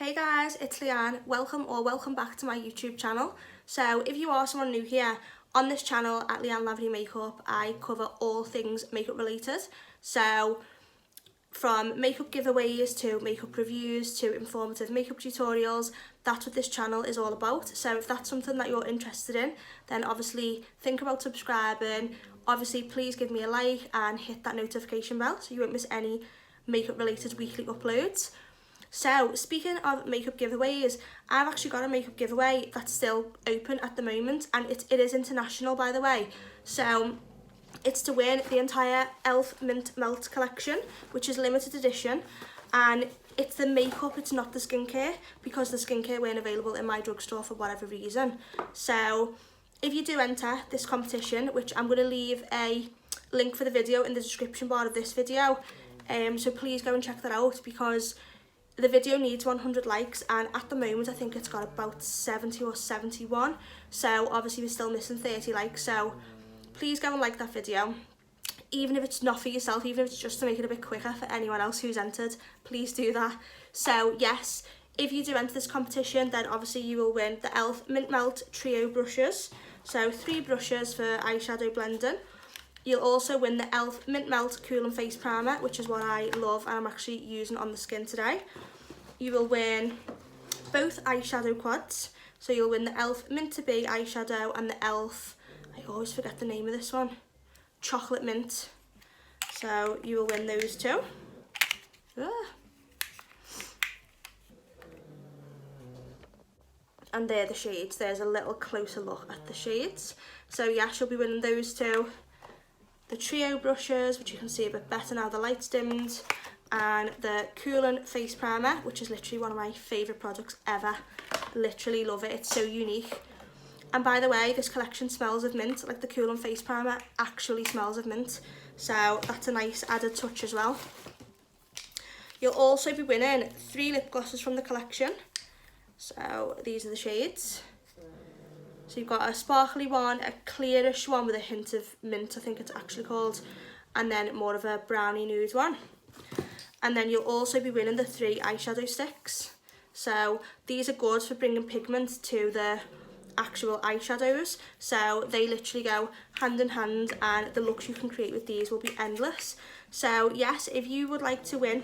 Hey guys, it's Leanne. Welcome back to my YouTube channel. So if you are someone new here, on this channel at Leanne Lavery Makeup, I cover all things makeup related. So from makeup giveaways to makeup reviews to informative makeup tutorials, that's what this channel is all about. So if that's something that you're interested in, then obviously think about subscribing. Obviously please give me a like and hit that notification bell so you won't miss any makeup related weekly uploads. So speaking of makeup giveaways, I've actually got a makeup giveaway that's still open at the moment, and it is international, by the way. So it's to win the entire e.l.f. Mint Melt collection, which is limited edition, and it's the makeup, it's not the skincare, because the skincare weren't available in my drugstore for whatever reason. So if you do enter this competition, which I'm going to leave a link for the video in the description bar of this video, so please go and check that out, because the video needs 100 likes, and at the moment I think it's got about 70 or 71, so obviously we're still missing 30 likes. So please go and like that video, even if it's not for yourself, even if it's just to make it a bit quicker for anyone else who's entered, please do that. So yes, if you do enter this competition, then obviously you will win the e.l.f. Mint Melt Trio brushes, so 3 brushes for eyeshadow blending. You'll also win the e.l.f. Mint Melt Cool and Face Primer, which is what I love and I'm actually using on the skin today. You will win both eyeshadow quads. So you'll win the e.l.f. Mint to Be eyeshadow and the e.l.f. I always forget the name of this one, Chocolate Mint. So you will win those two. And they're the shades. There's a little closer look at the shades. So yes, you'll be winning those two. The trio brushes, which you can see a bit better now the light's dimmed, and the Cooling Face Primer, which is literally one of my favourite products ever. Literally love it, it's so unique. And by the way, this collection smells of mint, like the Cooling Face Primer actually smells of mint, so that's a nice added touch as well. You'll also be winning 3 lip glosses from the collection, so these are the shades. So you've got a sparkly one, a clearish one with a hint of mint, I think it's actually called, and then more of a brownie nude one. And then you'll also be winning the 3 eyeshadow sticks. So these are good for bringing pigment to the actual eyeshadows. So they literally go hand in hand, and the looks you can create with these will be endless. So yes, if you would like to win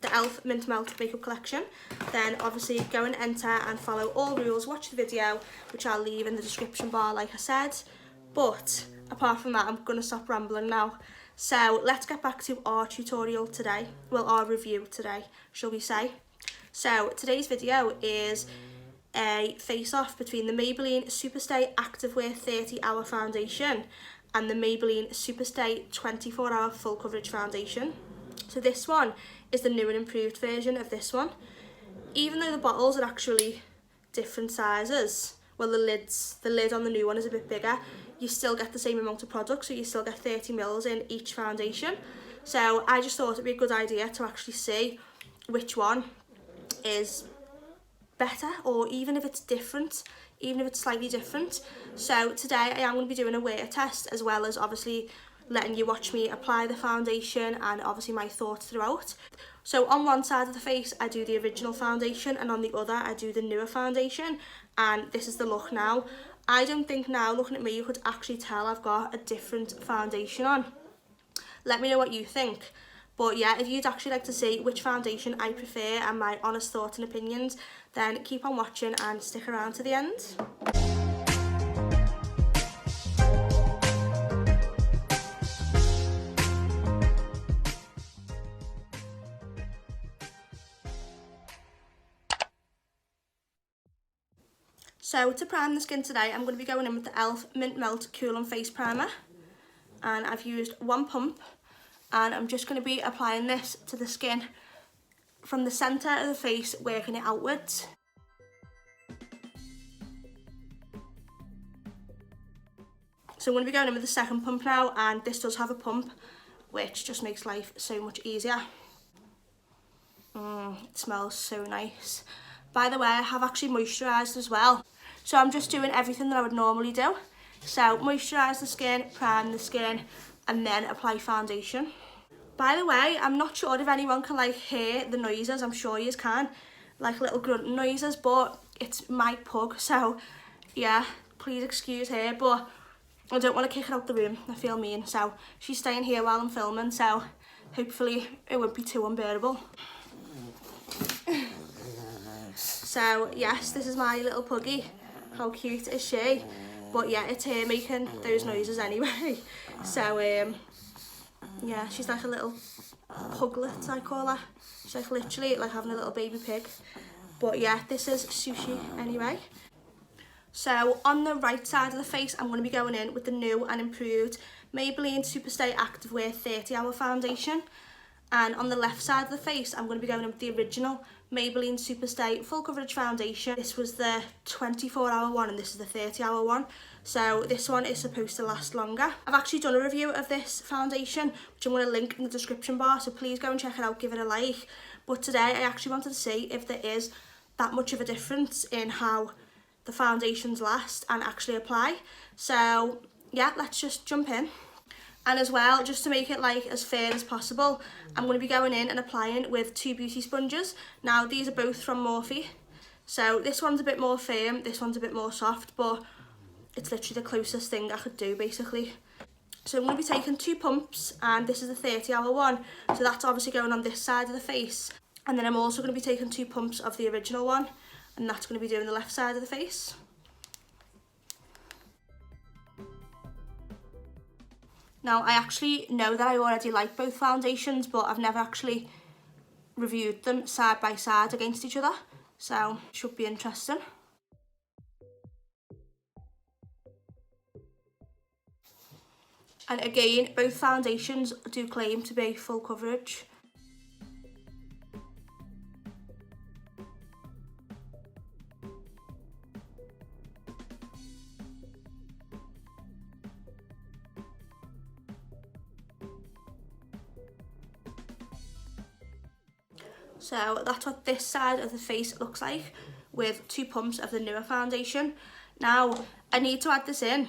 the e.l.f. Mint Melt makeup collection, then obviously go and enter and follow all rules, watch the video, which I'll leave in the description bar like I said. But apart from that, I'm going to stop rambling now. So let's get back to our tutorial today, well, our review today, shall we say. So today's video is a face-off between the Maybelline Superstay Activewear 30-Hour Foundation and the Maybelline Superstay 24-Hour Full Coverage Foundation. So this one is the new and improved version of this one. Even though the bottles are actually different sizes, well, the lid on the new one is a bit bigger, you still get the same amount of product, so you still get 30 mils in each foundation. So I just thought it'd be a good idea to actually see which one is better, or even if it's different, even if it's slightly different. So today I am going to be doing a wear test, as well as obviously letting you watch me apply the foundation and obviously my thoughts throughout. So on one side of the face I do the original foundation, and on the other I do the newer foundation, and this is the look now. I don't think now, looking at me, you could actually tell I've got a different foundation on. Let me know what you think. But yeah, if you'd actually like to see which foundation I prefer and my honest thoughts and opinions, then keep on watching and stick around to the end. So to prime the skin today, I'm going to be going in with the e.l.f. Mint Melt Cool and Face Primer, and I've used 1 pump, and I'm just going to be applying this to the skin from the centre of the face, working it outwards. So I'm going to be going in with the 2nd pump now, and this does have a pump, which just makes life so much easier. It smells so nice. By the way, I have actually moisturised as well. So I'm just doing everything that I would normally do. So moisturise the skin, prime the skin, and then apply foundation. By the way, I'm not sure if anyone can like hear the noises. I'm sure you can, like little grunting noises, but it's my pug, so yeah, please excuse her, but I don't want to kick her out the room. I feel mean, so she's staying here while I'm filming, so hopefully it won't be too unbearable. So yes, this is my little puggy. How cute is she? But yeah, it's her making those noises anyway. So yeah, she's like a little puglet, I call her. She's like literally like having a little baby pig. But yeah, this is Sushi anyway. So on the right side of the face, I'm going to be going in with the new and improved Maybelline Superstay Activewear 30-Hour Foundation. And on the left side of the face, I'm going to be going in with the original Maybelline Superstay Full Coverage Foundation. This was the 24-hour one and this is the 30-hour one. So this one is supposed to last longer. I've actually done a review of this foundation, which I'm going to link in the description bar, so please go and check it out, give it a like. But today I actually wanted to see if there is that much of a difference in how the foundations last and actually apply. So yeah, let's just jump in. And as well, just to make it like as fair as possible, I'm going to be going in and applying with 2 beauty sponges. Now these are both from Morphe, so this one's a bit more firm, this one's a bit more soft, but it's literally the closest thing I could do basically. So I'm going to be taking 2 pumps, and this is the 30-hour one, so that's obviously going on this side of the face. And then I'm also going to be taking 2 pumps of the original one, and that's going to be doing the left side of the face. Now I actually know that I already like both foundations, but I've never actually reviewed them side by side against each other, so it should be interesting. And again, both foundations do claim to be full coverage. So that's what this side of the face looks like with 2 pumps of the newer foundation. Now I need to add this in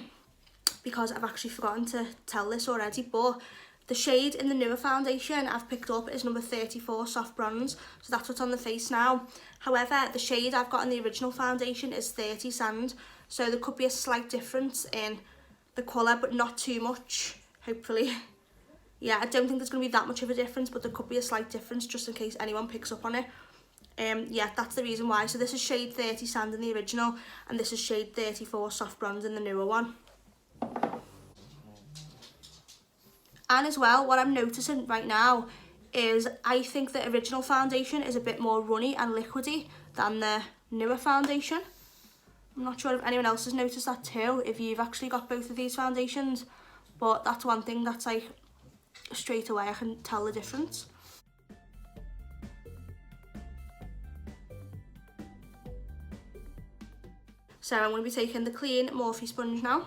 because I've actually forgotten to tell this already, but the shade in the newer foundation I've picked up is number 34 soft bronze, so that's what's on the face now. However, the shade I've got in the original foundation is 30 sand, so there could be a slight difference in the colour, but not too much, hopefully. Yeah, I don't think there's going to be that much of a difference, but there could be a slight difference just in case anyone picks up on it. Yeah, that's the reason why. So this is shade 30 sand in the original, and this is shade 34 soft bronze in the newer one. And as well, what I'm noticing right now is I think the original foundation is a bit more runny and liquidy than the newer foundation. I'm not sure if anyone else has noticed that too, if you've actually got both of these foundations, but that's one thing that's like straight away I can tell the difference. So I'm going to be taking the clean Morphe sponge now.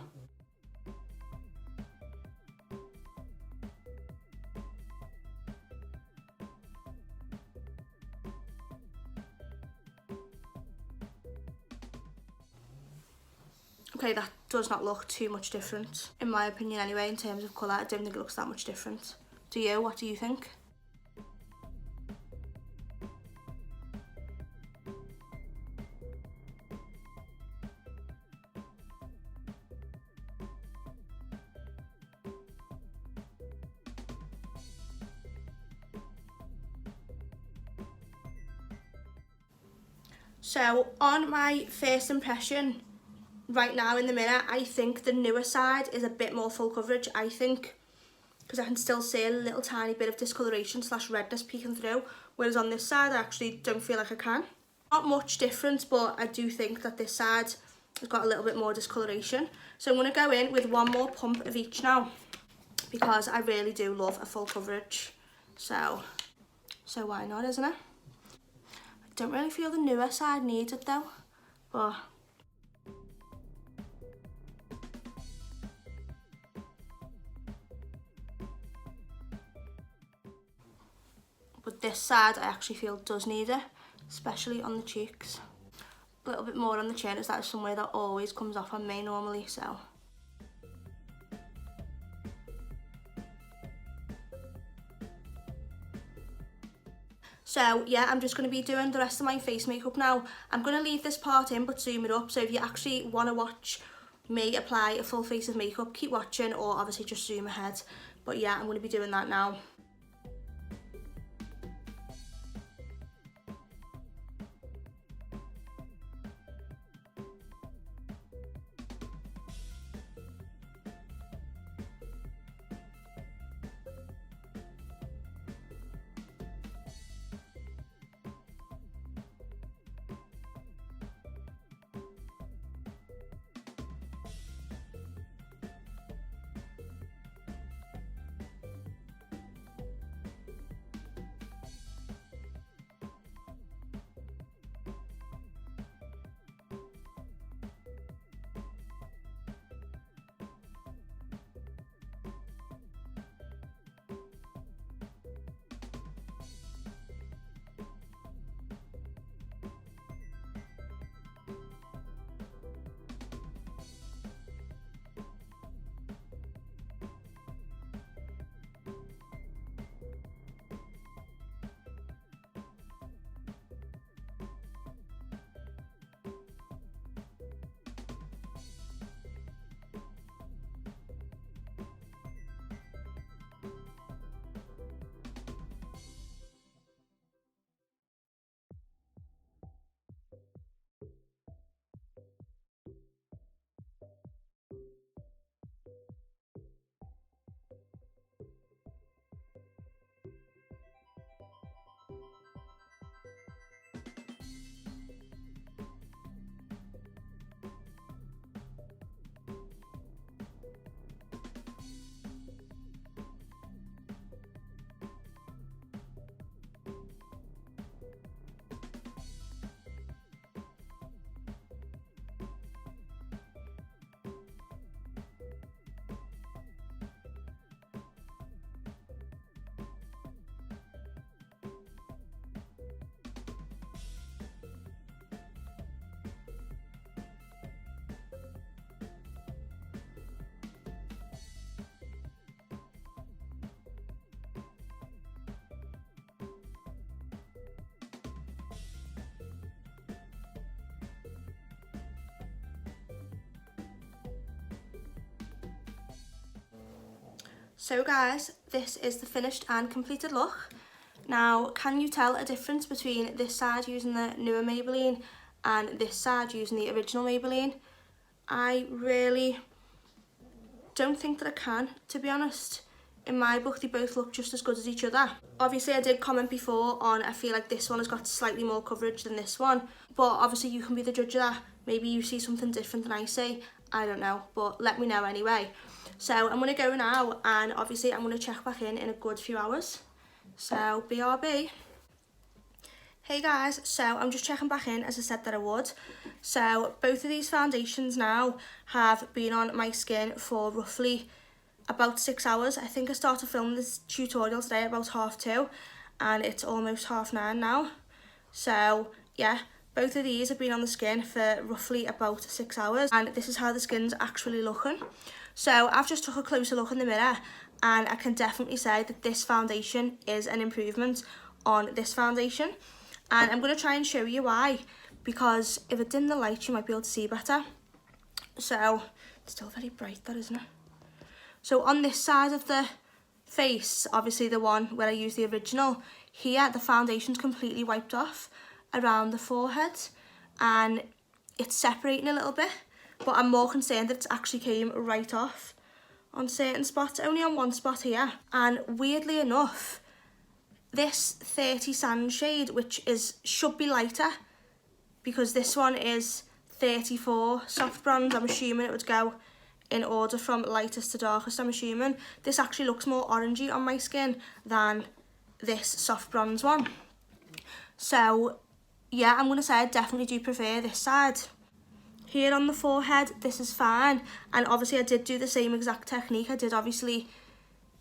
Okay, that does not look too much different, in my opinion anyway, in terms of colour. I don't think it looks that much different. Do you? What do you think? So, on my first impression, right now in the mirror, I think the newer side is a bit more full coverage, I think, because I can still see a little tiny bit of discoloration / redness peeking through, whereas on this side I actually don't feel like I can. Not much difference, but I do think that this side has got a little bit more discoloration. So I'm going to go in with 1 more pump of each now, because I really do love a full coverage, so why not, isn't it? I don't really feel the newer side needs it though, but this side I actually feel does need it, especially on the cheeks. A little bit more on the chin, as that is somewhere that always comes off on me normally, so. So yeah, I'm just going to be doing the rest of my face makeup now. I'm going to leave this part in but zoom it up, so if you actually want to watch me apply a full face of makeup, keep watching, or obviously just zoom ahead. But yeah, I'm going to be doing that now. So guys, this is the finished and completed look. Now, can you tell a difference between this side using the newer Maybelline and this side using the original Maybelline? I really don't think that I can, to be honest. In my book, they both look just as good as each other. Obviously, I did comment before on I feel like this one has got slightly more coverage than this one, but obviously you can be the judge of that. Maybe you see something different than I see. I don't know, but let me know anyway. So I'm going to go now, and obviously I'm going to check back in a good few hours. So BRB. Hey guys, so I'm just checking back in as I said that I would. So both of these foundations now have been on my skin for roughly about 6 hours. I think I started filming this tutorial today about 2:30 and it's almost 9:30 now. So yeah, both of these have been on the skin for roughly about 6 hours, and this is how the skin's actually looking. So I've just took a closer look in the mirror, and I can definitely say that this foundation is an improvement on this foundation. And I'm going to try and show you why, because if it dim the light you might be able to see better. So it's still very bright, that isn't it? So on this side of the face, obviously the one where I use the original, here the foundation's completely wiped off around the forehead and it's separating a little bit, but I'm more concerned that it's actually came right off on certain spots, only on one spot here. And weirdly enough, this 30 sand shade, which should be lighter, because this one is 34 soft bronze, I'm assuming it would go in order from lightest to darkest, I'm assuming. This actually looks more orangey on my skin than this soft bronze one. So yeah, I'm going to say I definitely do prefer this side. Here on the forehead, this is fine. And obviously I did do the same exact technique. I did obviously,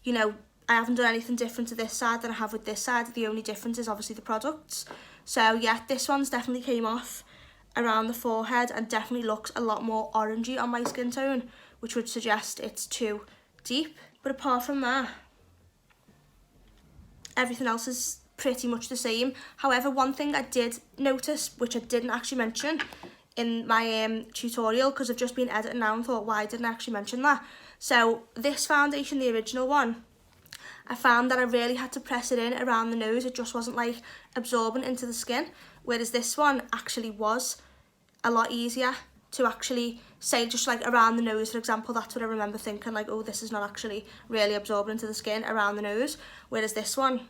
you know, I haven't done anything different to this side than I have with this side. The only difference is obviously the products. So yeah, this one's definitely came off around the forehead and definitely looks a lot more orangey on my skin tone, which would suggest it's too deep. But apart from that, everything else is pretty much the same. However, one thing I did notice, which I didn't actually mention in my tutorial, because I've just been editing now and thought, why didn't I actually mention that? So this foundation, the original one, I found that I really had to press it in around the nose. It just wasn't like absorbing into the skin, whereas this one actually was a lot easier to actually say, just like around the nose, for example. That's what I remember thinking, like, oh, this is not actually really absorbing into the skin around the nose, whereas this one,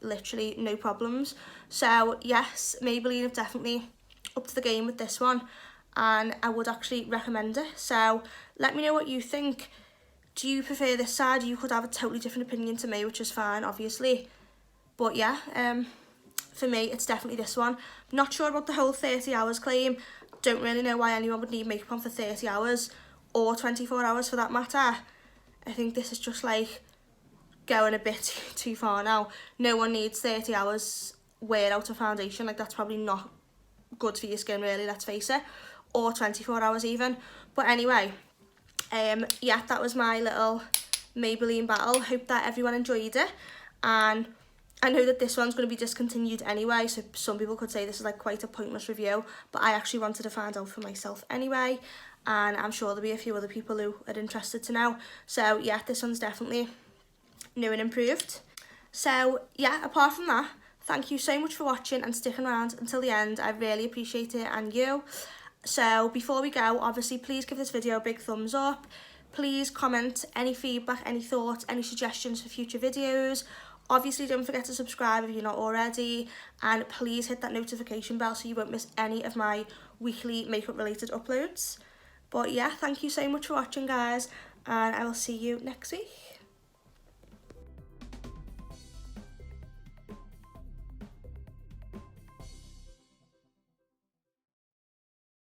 literally no problems. So yes, Maybelline have definitely up to the game with this one, and I would actually recommend it. So let me know what you think. Do you prefer this side? You could have a totally different opinion to me, which is fine, obviously. But yeah, for me, it's definitely this one. Not sure about the whole 30 hours claim. Don't really know why anyone would need makeup on for 30 hours or 24 hours for that matter. I think this is just like going a bit too far now. No one needs 30 hours wear out of foundation. Like, that's probably not good for your skin, really, let's face it. Or 24 hours even. But anyway, yeah, that was my little Maybelline battle. Hope that everyone enjoyed it, and I know that this one's going to be discontinued anyway, so some people could say this is like quite a pointless review, but I actually wanted to find out for myself anyway, and I'm sure there'll be a few other people who are interested to know. So yeah, this one's definitely new and improved. So yeah, apart from that, thank you so much for watching and sticking around until the end. I really appreciate it, and you. So before we go, obviously, please give this video a big thumbs up. Please comment any feedback, any thoughts, any suggestions for future videos. Obviously, don't forget to subscribe if you're not already, and please hit that notification bell so you won't miss any of my weekly makeup related uploads. But yeah, thank you so much for watching, guys, and I will see you next week.